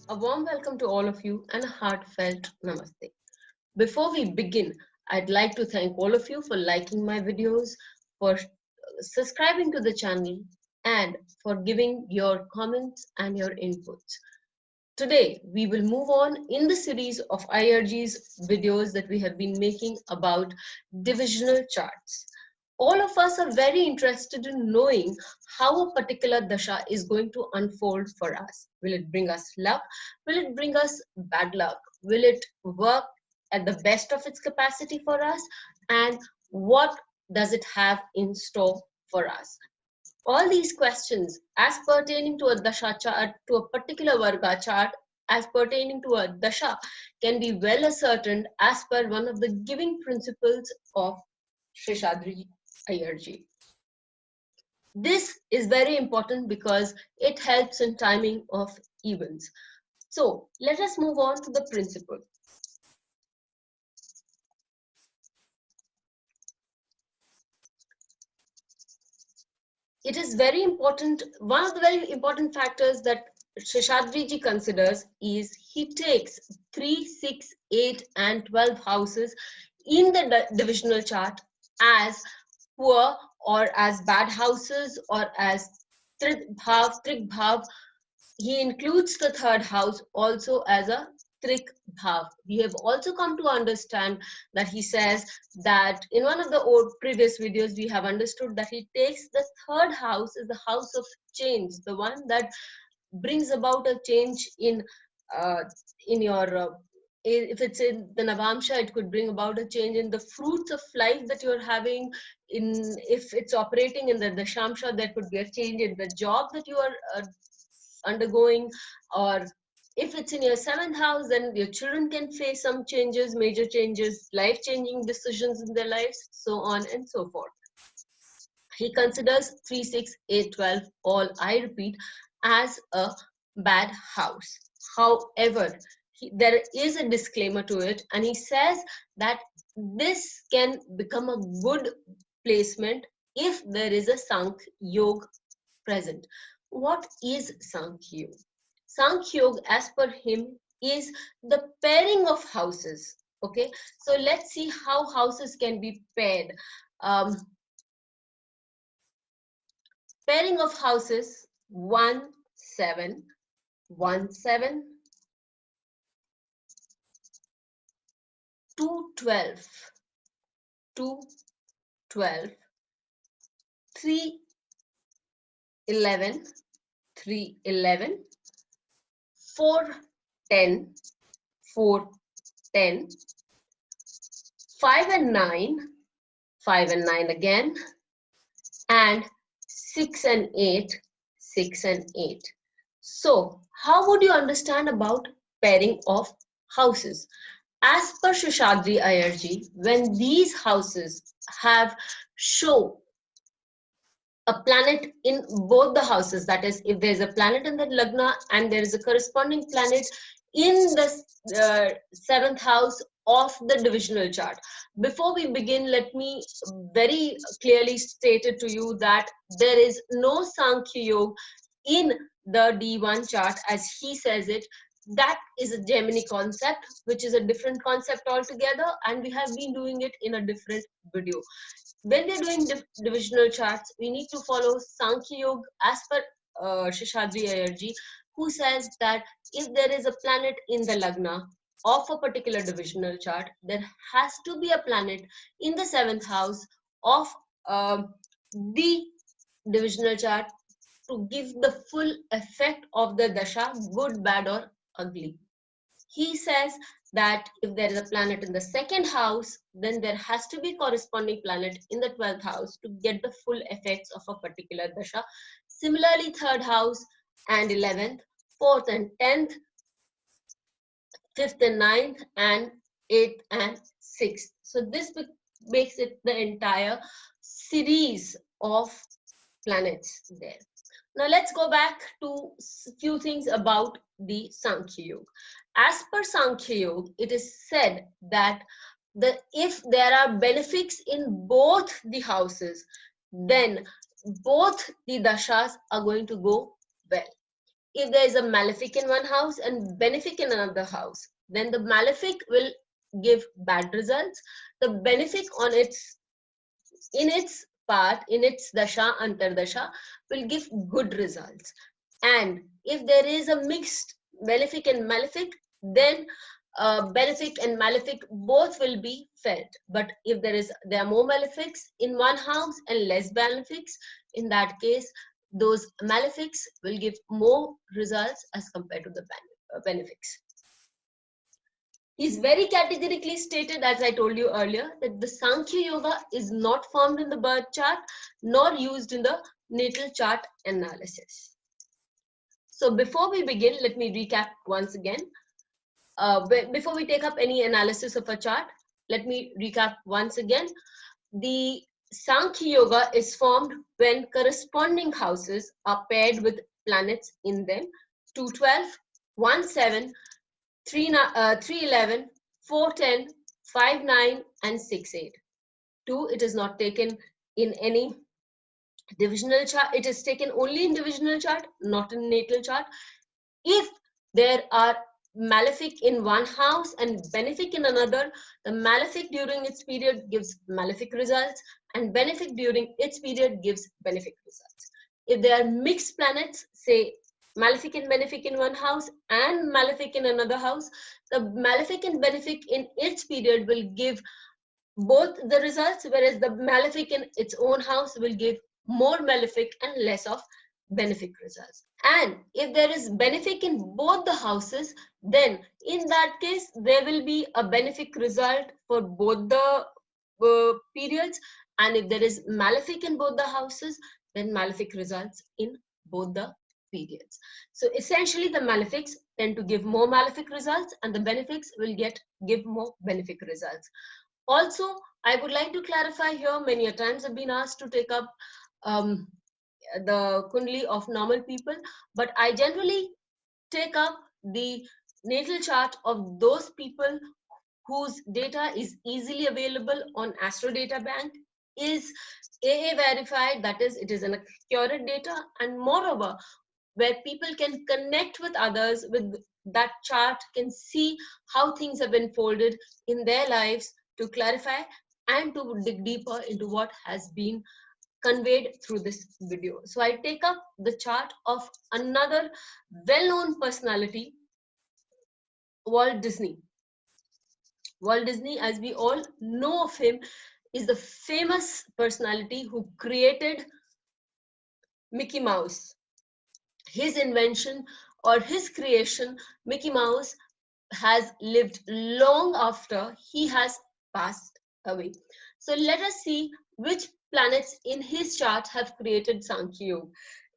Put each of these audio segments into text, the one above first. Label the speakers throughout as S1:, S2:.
S1: A warm welcome to all of you and a heartfelt namaste. Before we begin, I'd like to thank all of you for liking my videos, for subscribing to the channel, and for giving your comments and your inputs. Today, we will move on in the series of IRG's videos that we have been making about divisional charts. All of us are very interested in knowing how a particular dasha is going to unfold for us. Will it bring us luck? Will it bring us bad luck? Will it work at the best of its capacity for us? And what does it have in store for us? All these questions, as pertaining to a dasha chart, to a particular varga chart, as pertaining to a dasha, can be well ascertained as per one of the giving principles of Sheshadri IRG. This is very important because it helps in timing of events. So let us move on to the principle. It is very important. One of the very important factors that Sheshadriji considers is he takes 3, 6, 8 and 12 houses in the divisional chart as poor or as bad houses or as trig bhav. He includes the third house also as a trik bhav. We have also come to understand that he says that in one of the old previous videos we have understood that he takes the third house as the house of change, the one that brings about a change in your if it's in the Navamsha, it could bring about a change in the fruits of life that you're having. If it's operating in the Dashamsha, there could be a change in the job that you are undergoing, or if it's in your seventh house, then your children can face some changes, major changes, life-changing decisions in their lives, so on and so forth. He considers 3, 6, 8, 12, all, I repeat, as a bad house. However, there is a disclaimer to it, and he says that this can become a good placement if there is a Sankhya Yoga present. What is Sankhya Yoga? Sankhya Yoga, as per him, is the pairing of houses. Okay, so let's see how houses can be paired. Pairing of houses 1, 7, 1, 7, 2, 12, 2, 12, 3, 11, 3, 11, 4, 10, 4, 10, 5 and 9, 5 and 9 again, and 6 and 8, 6 and 8. So, how would you understand about pairing of houses? As per Sheshadri IRG, when these houses have show a planet in both the houses, that is, if there's a planet in the Lagna and there is a corresponding planet in the seventh house of the divisional chart. Before we begin, let me very clearly state it to you that there is no Sankhya Yoga in the D1 chart as he says it. That is a Gemini concept, which is a different concept altogether, and we have been doing it in a different video. When we're doing divisional charts, we need to follow Sankhya Yoga as per Sheshadri IRG, who says that if there is a planet in the Lagna of a particular divisional chart, there has to be a planet in the seventh house of the divisional chart to give the full effect of the dasha, good, bad, or ugly. He says that if there is a planet in the second house, then there has to be corresponding planet in the 12th house to get the full effects of a particular dasha. Similarly, third house and 11th, 4th and 10th, 5th and 9th, and 8th and 6th. So this makes it the entire series of planets there. Now let's go back to a few things about the Sankhya Yoga. As per Sankhya Yoga, it is said that if there are benefics in both the houses, then both the dashas are going to go well. if there is a malefic in one house and benefic in another house, then the malefic will give bad results. The benefic in its part, in its dasha, antardasha, will give good results. And if there is a mixed benefic and malefic, then benefic and malefic both will be felt. But if there are more malefics in one house and less benefics, in that case, those malefics will give more results as compared to the benefics. He's very categorically stated, as I told you earlier, that the Sankhya Yoga is not formed in the birth chart nor used in the natal chart analysis. So before we begin, let me recap once again. Before we take up any analysis of a chart, let me recap once again. The Sankhya Yoga is formed when corresponding houses are paired with planets in them: 212, 17, 311, 410, 59, and 68. 2, it is not taken in any divisional chart. It is taken only in divisional chart, not in natal chart. If there are malefic in one house and benefic in another, the malefic during its period gives malefic results and benefic during its period gives benefic results. If there are mixed planets, say malefic and benefic in one house and malefic in another house, the malefic and benefic in its period will give both the results, whereas the malefic in its own house will give more malefic and less of benefic results. And if there is benefic in both the houses, then in that case there will be a benefic result for both the periods. And if there is malefic in both the houses, then malefic results in both the periods. So essentially the malefics tend to give more malefic results and the benefics will give more benefic results. Also, I would like to clarify here, many a times I've been asked to take up the kundali of normal people, but I generally take up the natal chart of those people whose data is easily available on Astro Data Bank, is AA verified, that is, it is an accurate data, and moreover, where people can connect with others with that chart, can see how things have unfolded in their lives, to clarify and to dig deeper into what has been conveyed through this video. So I take up the chart of another well-known personality, Walt Disney. Walt Disney, as we all know of him, is the famous personality who created Mickey Mouse. His invention or his creation, Mickey Mouse, has lived long after he has passed away. So let us see which planets in his chart have created Sankhya Yoga.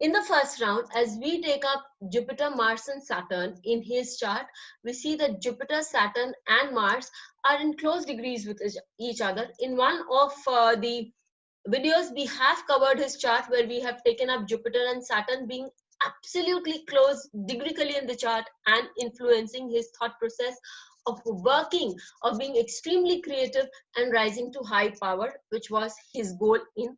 S1: In the first round, as we take up Jupiter, Mars and Saturn in his chart, we see that Jupiter, Saturn and Mars are in close degrees with each other. In one of the videos, we have covered his chart where we have taken up Jupiter and Saturn being absolutely close degreecally in the chart and influencing his thought process of working, of being extremely creative and rising to high power, which was his goal in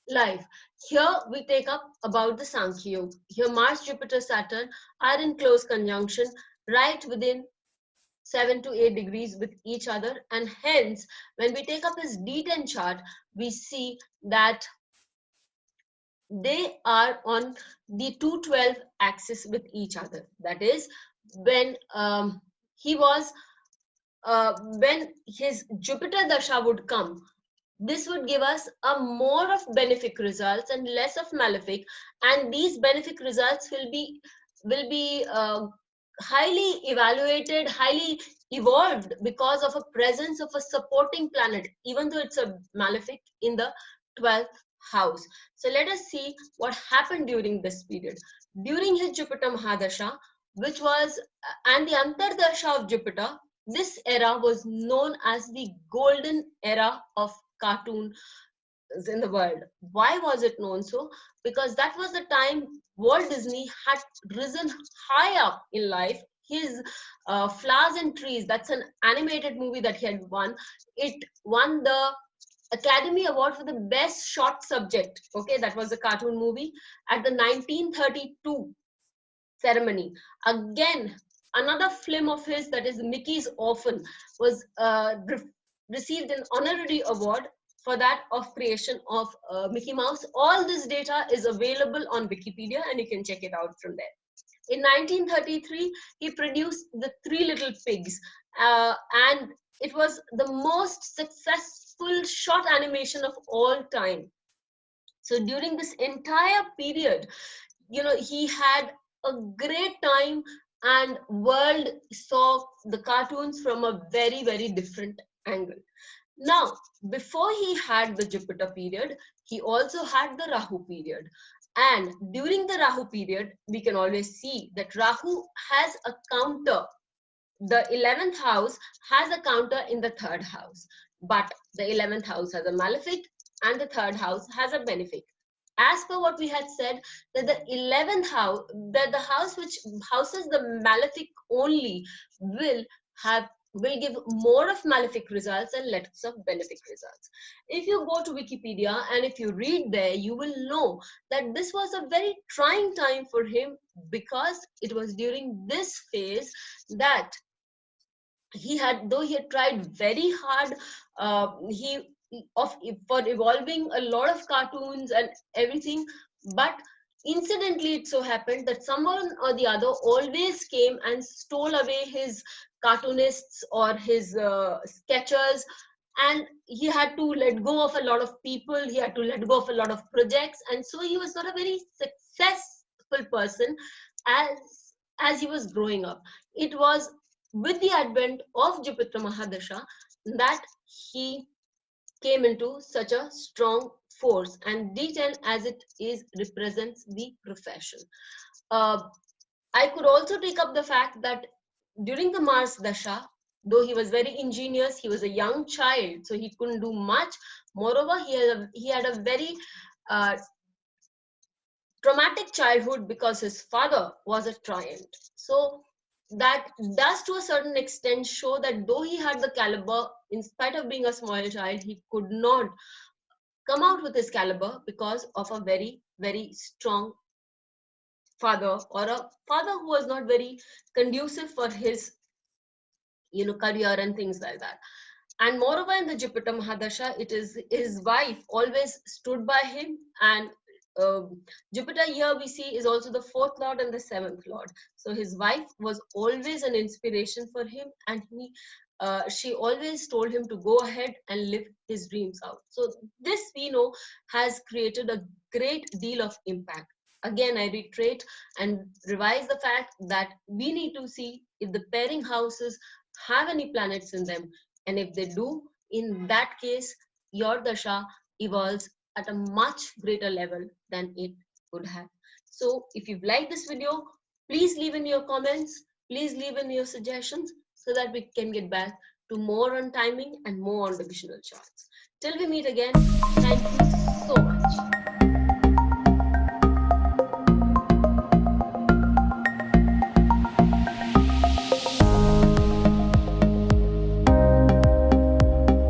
S1: life. Here we take up about the Sankhya Yoga. Here Mars, Jupiter, Saturn are in close conjunction, right within 7 to 8 degrees with each other, and hence when we take up his D10 chart, we see that they are on the 212 axis with each other. That is, when when his Jupiter Dasha would come, this would give us a more of benefic results and less of malefic, and these benefic results will be highly evaluated, highly evolved because of a presence of a supporting planet, even though it's a malefic in the 12th house. So let us see what happened during this period. During his Jupiter Mahadasha, which was, and the Antardasha of Jupiter, this era was known as the golden era of cartoon in the world. Why was it known so? Because that was the time Walt Disney had risen high up in life. His Flowers and Trees, that's an animated movie that he had won. It won the Academy Award for the best short subject. Okay, that was a cartoon movie at the 1932 ceremony. Again, another film of his, that is Mickey's Orphan, was received an honorary award for that of creation of Mickey Mouse. All this data is available on Wikipedia and you can check it out from there. In 1933, he produced The Three Little Pigs, and it was the most successful short animation of all time. So during this entire period, he had a great time, and world saw the cartoons from a very, very different angle. Now, before he had the Jupiter period, he also had the Rahu period. And during the Rahu period, we can always see that Rahu has a counter. The 11th house has a counter in the 3rd house, but the 11th house has a malefic and the 3rd house has a benefic. As per what we had said, that the 11th house, that the house which houses the malefic only will give more of malefic results and less of benefic results. If you go to Wikipedia and if you read there, you will know that this was a very trying time for him, because it was during this phase that though he had tried very hard, for evolving a lot of cartoons and everything, but incidentally it so happened that someone or the other always came and stole away his cartoonists or his sketchers, and he had to let go of a lot of people, he had to let go of a lot of projects, and so he was not a very successful person as he was growing up. It was with the advent of Jupiter Mahadasha that he came into such a strong force, and D10 as it is represents the profession. I could also take up the fact that during the Mars Dasha, though he was very ingenious, he was a young child, so he couldn't do much. Moreover, he had a very traumatic childhood because his father was a tyrant. So that does to a certain extent show that though he had the caliber, in spite of being a small child, he could not come out with his caliber because of a very, very strong father, or a father who was not very conducive for his career and things like that. And moreover, in the Jupiter Mahadasha, it is his wife always stood by him, and Jupiter here we see is also the 4th lord and the 7th lord. So his wife was always an inspiration for him, and she always told him to go ahead and live his dreams out. So this, we know, has created a great deal of impact. Again, I reiterate and revise the fact that we need to see if the pairing houses have any planets in them, and if they do, in that case, your dasha evolves at a much greater level than it would have. So if you've liked this video, please leave in your comments, please leave in your suggestions, so that we can get back to more on timing and more on divisional charts. Till we meet again, thank you so much.